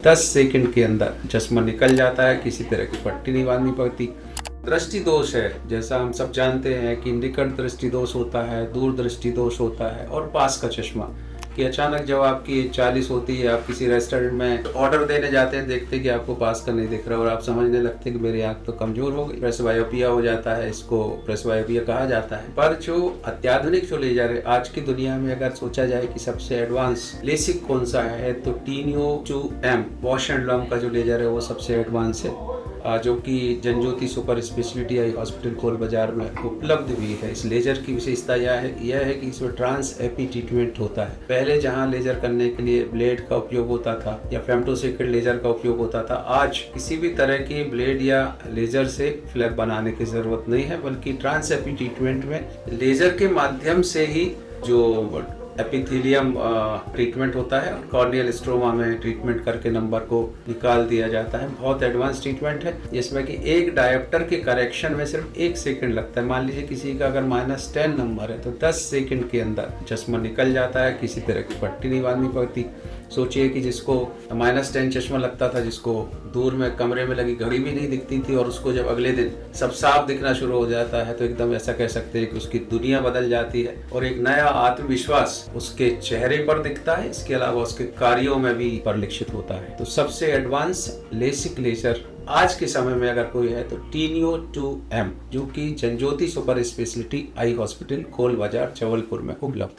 10 second के अंदर चश्मा निकल जाता है, किसी तरह की पट्टी नहीं बांधनी पड़ती। दृष्टि दोष है, जैसा हम सब जानते हैं कि निकट दृष्टि दोष होता है, दूर दृष्टि दोष होता है और पास का चश्मा कि अचानक जब आपकी 40 होती है, आप किसी रेस्टोरेंट में ऑर्डर देने जाते हैं, देखते हैं कि आपको पास का नहीं दिख रहा और आप समझने लगते हैं कि मेरी आंख तो कमजोर हो गई, प्रेसबायोपिया हो जाता है। इसको प्रेसबायोपिया कहा जाता है। पर जो अत्याधुनिक जो लेजर है आज की दुनिया में, अगर सोचा जाए कि सबसे एडवांस लेसिक कौन सा है तो टीनियो 2M बॉश एंड लम्ब का जो लेजर है वो सबसे एडवांस है, जो कि जनज्योति सुपर स्पेशलिटी आई हॉस्पिटल कोल बाजार में उपलब्ध भी है। इस लेजर की विशेषता यह है कि इसमें ट्रांस एपी ट्रीटमेंट होता है। पहले जहां लेजर करने के लिए ब्लेड का उपयोग होता था या फेमटोसेकेंड लेजर का उपयोग होता था, आज किसी भी तरह की ब्लेड या लेजर से फ्लैप बनाने की जरूरत नहीं है, बल्कि ट्रांस एपी ट्रीटमेंट में लेजर के माध्यम से ही जो एपिथेलियम ट्रीटमेंट होता है और कॉर्नियल स्ट्रोमा में ट्रीटमेंट करके नंबर को निकाल दिया जाता है। बहुत एडवांस ट्रीटमेंट है जिसमें कि एक डायोप्टर के करेक्शन में सिर्फ 1 सेकंड लगता है। मान लीजिए किसी का अगर -10 नंबर है तो 10 सेकंड के अंदर चश्मा निकल जाता है, किसी तरह की पट्टी नहीं बांधनी पड़ती। सोचिए कि जिसको -10 चश्मा लगता था, जिसको दूर में कमरे में लगी घड़ी भी नहीं दिखती थी, और उसको जब अगले दिन सब साफ दिखना शुरू हो जाता है तो एकदम ऐसा कह सकते हैं कि उसकी दुनिया बदल जाती है और एक नया आत्मविश्वास उसके चेहरे पर दिखता है। इसके अलावा उसके कार्यों में भी परिलक्षित होता है। तो सबसे एडवांस लेसिक लेजर आज के समय में अगर कोई है तो टीनियो 2M, जो कि जनज्योति सुपर स्पेशलिटी आई हॉस्पिटल कोल बाजार जबलपुर में उपलब्ध है।